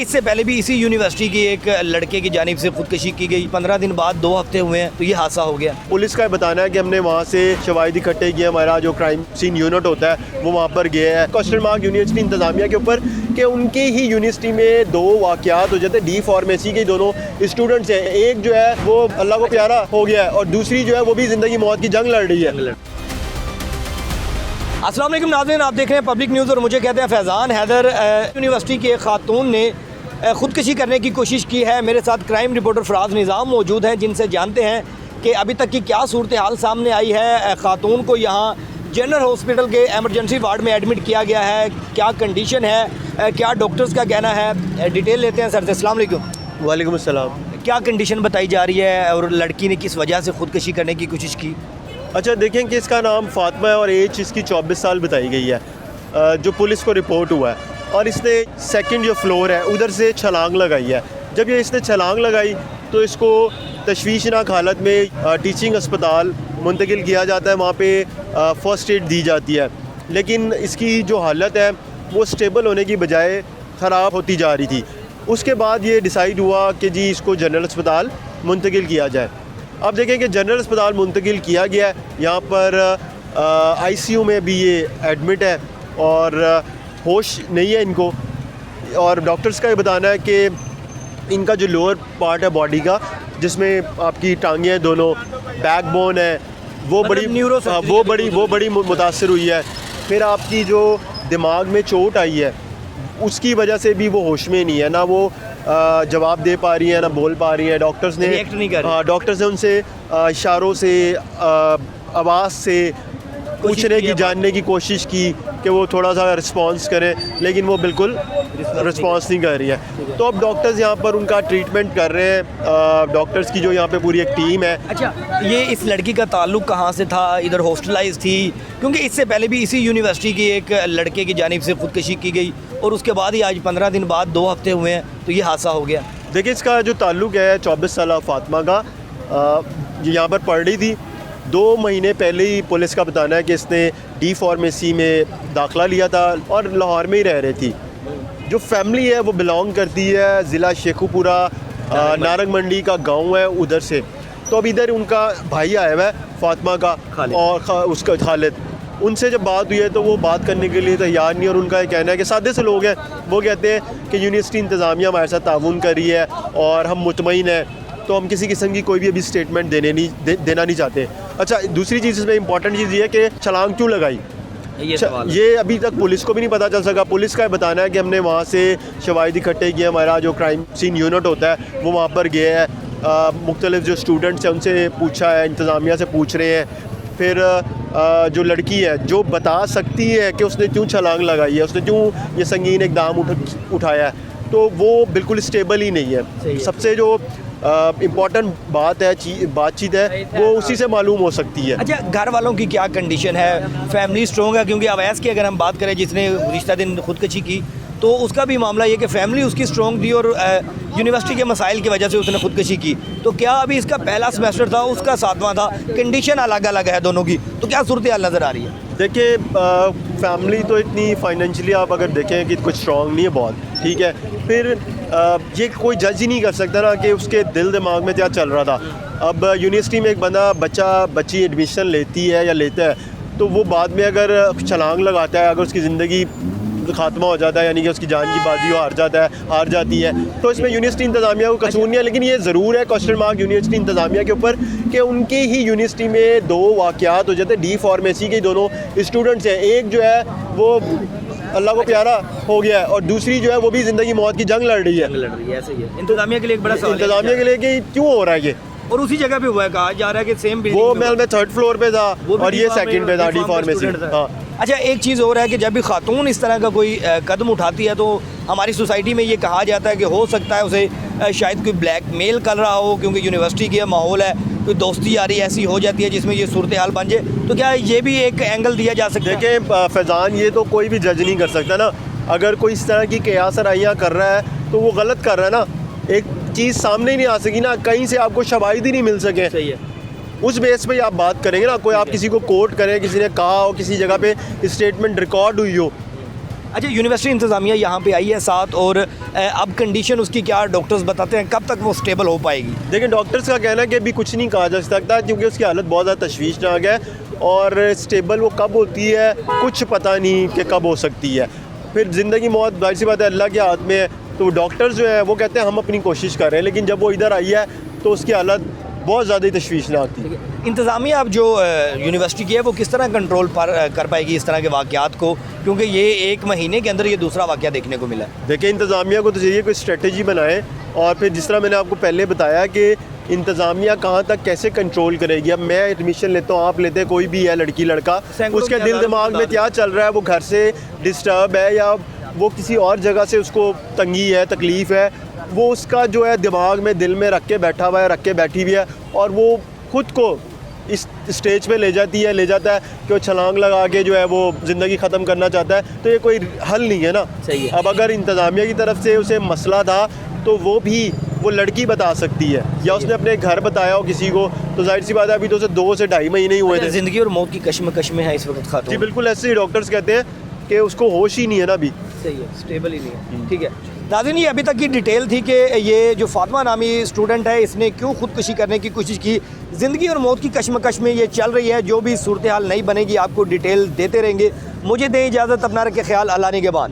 इससे पहले भी इसी यूनिवर्सिटी की एक लड़के की जानिब से खुदकशी की गई। 15 दिन बाद 2 हफ्ते हुए हैं तो ये हादसा हो गया। पुलिस का बताना है कि हमने वहाँ से शवाहिद इकट्ठे किए, हमारा जो क्राइम सीन यूनिट होता है वो वहाँ पर गया है। क्वेश्चन मार्क यूनिवर्सिटी इंतजामिया के ऊपर कि उनकी ही यूनिवर्सिटी में 2 वाक़यात हो जाते हैं। डी फार्मेसी के दोनों स्टूडेंट्स हैं, एक जो है वो अल्लाह को प्यारा हो गया है और दूसरी जो है वो भी ज़िंदगी मौत की जंग लड़ रही है। अस्सलाम वालेकुम नाज़रीन, आप देख रहे हैं पब्लिक न्यूज़ और मुझे कहते हैं फैज़ान हैदर। यूनिवर्सिटी के खातून ने ख़ुदकशी करने की कोशिश की है। मेरे साथ क्राइम रिपोर्टर फराज निज़ाम मौजूद हैं जिनसे जानते हैं कि अभी तक की क्या सूरत हाल सामने आई है। खातून को यहाँ जनरल हॉस्पिटल के एमरजेंसी वार्ड में एडमिट किया गया है, क्या कंडीशन है, क्या डॉक्टर्स का कहना है, डिटेल लेते हैं सर से। अस्सलाम वालेकुम। वालेकुम अस्सलाम। क्या कंडीशन बताई जा रही है और लड़की ने किस वजह से ख़ुदकशी करने की कोशिश की? अच्छा, देखें कि इसका नाम फातिमा है और एज इसकी 24 साल बताई गई है, जो पुलिस को रिपोर्ट हुआ है। और इसने सेकंड जो फ्लोर है उधर से छलांग लगाई है। जब ये इसने छलांग लगाई तो इसको तशवीशनाक हालत में टीचिंग अस्पताल मुंतकिल किया जाता है, वहाँ पे फ़र्स्ट एड दी जाती है। लेकिन इसकी जो हालत है वो स्टेबल होने की बजाय ख़राब होती जा रही थी। उसके बाद ये डिसाइड हुआ कि जी इसको जनरल अस्पताल मुंतकिल किया जाए। अब देखें कि जनरल अस्पताल मुंतकिल किया गया है, यहाँ पर ICU में भी ये एडमिट है और होश नहीं है इनको। और डॉक्टर्स का ये बताना है कि इनका जो लोअर पार्ट है बॉडी का, जिसमें आपकी टांगें हैं दोनों, बैकबोन है, वो बड़ी मुतासर हुई है। फिर आपकी जो दिमाग में चोट आई है उसकी वजह से भी वो होश में नहीं है, ना वो जवाब दे पा रही है ना बोल पा रही है। डॉक्टर्स ने डॉक्टर्स ने उनसे इशारों से आवाज़ से पूछने की जानने की कोशिश की कि वो थोड़ा सा रिस्पांस करें, लेकिन वो बिल्कुल रिस्पांस नहीं कर रही है। तो अब डॉक्टर्स यहाँ पर उनका ट्रीटमेंट कर रहे हैं। डॉक्टर्स की जो यहाँ पे पूरी एक टीम है। अच्छा, ये इस लड़की का ताल्लुक़ कहाँ से था? इधर हॉस्टलाइज थी? क्योंकि इससे पहले भी इसी यूनिवर्सिटी की एक लड़के की जानिब से खुदकशी की गई और उसके बाद ही आज 15 दिन बाद 2 हफ्ते हुए हैं तो ये हादसा हो गया। देखिए, इसका जो ताल्लुक़ है 24 साल फातिमा का, ये यहाँ पर पढ़ रही थी। 2 महीने पहले ही पुलिस का बताना है कि इसने डी फार्मेसी में दाखिला लिया था और लाहौर में ही रह रही थी। जो फैमिली है वो बिलोंग करती है ज़िला शेखुपुरा, नारंग मंडी का गांव है उधर से। तो अब इधर उनका भाई आया हुआ है फातिमा का और उसका खालिद। उनसे जब बात हुई है तो वो बात करने के लिए तैयार नहीं, और उनका ये कहना है कि सादे से लोग हैं, वो कहते हैं कि यूनिवर्सिटी इंतज़ामिया हमारे साथ ताउन कर रही है और हम मुतमईन हैं, तो हम किसी किस्म की कोई भी अभी स्टेटमेंट देना नहीं चाहते। अच्छा, दूसरी चीज़ इसमें इंपॉर्टेंट चीज़ ये है कि छलांग क्यों लगाई, ये अभी तक पुलिस को भी नहीं पता चल सका। पुलिस का बताना है कि हमने वहाँ से शवाहिद इकट्ठे किए, हमारा जो क्राइम सीन यूनिट होता है वो वहाँ पर गया है। मुख्तलिफ जो स्टूडेंट्स हैं उनसे पूछा है, इंतज़ामिया से पूछ रहे हैं। फिर जो लड़की है जो बता सकती है कि उसने क्यों छलांग लगाई है, उसने क्यों ये संगीन इक़दाम उठाया है, तो वो बिल्कुल स्टेबल ही नहीं है। सबसे जो इम्पॉर्टेंट बातचीत है वो उसी से मालूम हो सकती है। अच्छा, घर वालों की क्या कंडीशन है? फैमिली स्ट्रॉन्ग है? क्योंकि अवैस की अगर हम बात करें जिसने रिश्ता दिन खुदकशी की, तो उसका भी मामला ये कि फैमिली उसकी स्ट्रॉन्ग थी और यूनिवर्सिटी के मसाइल की वजह से उसने खुदकशी की। तो क्या अभी इसका पहला सेमेस्टर था, उसका 7वां था, कंडीशन अलग अलग है दोनों की, तो क्या सूरत हाल नज़र आ रही है? देखिए, फैमिली तो इतनी फाइनेंशियली आप अगर देखें कि कुछ स्ट्रॉन्ग नहीं है बहुत, ठीक है। फिर ये कोई जज ही नहीं कर सकता ना कि उसके दिल दिमाग में क्या चल रहा था। अब यूनिवर्सिटी में एक बच्ची एडमिशन लेती है या लेता है, तो वो बाद में अगर छलांग लगाता है, अगर उसकी ज़िंदगी खात्मा हो जाता है, यानी कि उसकी जान की बाजी वो हार जाती है, तो इसमें यूनिवर्सिटी इंतज़ामिया को कसूर नहीं है। लेकिन ये ज़रूर है क्वेश्चन मार्क यूनिवर्सिटी इंतज़ामिया के ऊपर कि उनकी ही यूनिवर्सिटी में 2 वाक़यात हो जाते हैं। डी फार्मेसी के दोनों स्टूडेंट्स हैं, एक जो है वो अल्लाह को प्यारा हो गया है और दूसरी जो है वो भी ज़िंदगी मौत की जंग लड़ रही है। ऐसे ही है। इंतज़ामिया के लिए एक बड़ा सवाल है, इंतज़ामिया के लिए कि क्यों हो रहा है ये, और उसी जगह पे हुआ है, कहा जा रहा है कि सेम बिल्डिंग वो महल में 3rd फ्लोर पे था और ये 2nd पे था डी फार्मेसी। हाँ। अच्छा, एक चीज़ हो रहा है कि जब भी खातून इस तरह का कोई कदम उठाती है तो हमारी सोसाइटी में ये कहा जाता है कि हो सकता है उसे शायद कोई ब्लैकमेल कर रहा हो, क्योंकि यूनिवर्सिटी की माहौल है, कोई दोस्ती यारी ऐसी हो जाती है जिसमें ये सूरत हाल बन जाए। तो क्या ये भी एक एंगल दिया जा सकता है? देखिए फैज़ान, ये तो कोई भी जज नहीं कर सकता ना। अगर कोई इस तरह की क़यास राइयाँ कर रहा है तो वो गलत कर रहा है ना। एक चीज़ सामने ही नहीं आ सकी ना, कहीं से आपको शवाहिद ही नहीं मिल सके। सही है। उस बेस पे आप बात करेंगे ना, कोई आप किसी को कोर्ट करें, किसी ने कहा हो, किसी जगह पे स्टेटमेंट रिकॉर्ड हुई हो, अच्छा, यूनिवर्सिटी इंतज़ामिया यहाँ पे आई है साथ, और अब कंडीशन उसकी क्या डॉक्टर्स बताते हैं, कब तक वो स्टेबल हो पाएगी? देखिए डॉक्टर्स का कहना है कि अभी कुछ नहीं कहा जा सकता क्योंकि उसकी हालत बहुत ज़्यादा तशवीशनाक है और स्टेबल वो कब होती है कुछ पता नहीं कि कब हो सकती है। फिर ज़िंदगी मौत जाहिर सी बात है अल्लाह के हाथ में है, तो डॉक्टर्स जो है वो कहते हैं हम अपनी कोशिश कर रहे हैं, लेकिन जब वो इधर आई है तो उसकी हालत बहुत ज़्यादा ही तशवीशनाक थी। इंतज़ामिया अब जो यूनिवर्सिटी की है वो किस तरह कंट्रोल पर कर पाएगी इस तरह के वाक़यात को, क्योंकि ये 1 महीने के अंदर ये दूसरा वाक़या देखने को मिला है? देखिए इंतज़ामिया को तो चाहिए कोई स्ट्रेटजी बनाए, और फिर जिस तरह मैंने आपको पहले बताया कि इंतज़ामिया कहाँ तक कैसे कंट्रोल करेगी। अब मैं एडमिशन लेता हूँ, आप लेते हैं, कोई भी है लड़की लड़का, उसके दिल दिमाग में क्या चल रहा है, वो घर से डिस्टर्ब है या वो किसी और जगह से उसको तंगी है, तकलीफ़ है, वो उसका जो है दिमाग में दिल में रख के बैठा हुआ है, रख के बैठी हुई है, और वो खुद को इस स्टेज पे ले जाता है कि वो छलांग लगा के जो है वो ज़िंदगी ख़त्म करना चाहता है। तो ये कोई हल नहीं है ना। सही है। अब अगर इंतज़ामिया की तरफ से उसे मसला था तो वो लड़की बता सकती है, या उसने अपने घर बताया हो किसी को, तो जाहिर सी बात है अभी तो उसे 2 से 2.5 महीने ही हुए थे। ज़िंदगी और मौत की कश्मकश में है इस वक्त खातून। जी बिल्कुल, ऐसे ही डॉक्टर्स कहते हैं कि उसको होश ही नहीं है ना अभी। सही है, स्टेबल ही नहीं है। ठीक है नाज़रीन, ये अभी तक की डिटेल थी कि ये जो फातिमा नामी स्टूडेंट है इसने क्यों खुदकुशी करने की कोशिश की। ज़िंदगी और मौत की कश्मकश में ये चल रही है, जो भी सूरत हाल नहीं बनेगी आपको डिटेल देते रहेंगे। मुझे दें इजाज़त, अपना रखें ख्याल, अल्लाह ने के बाद।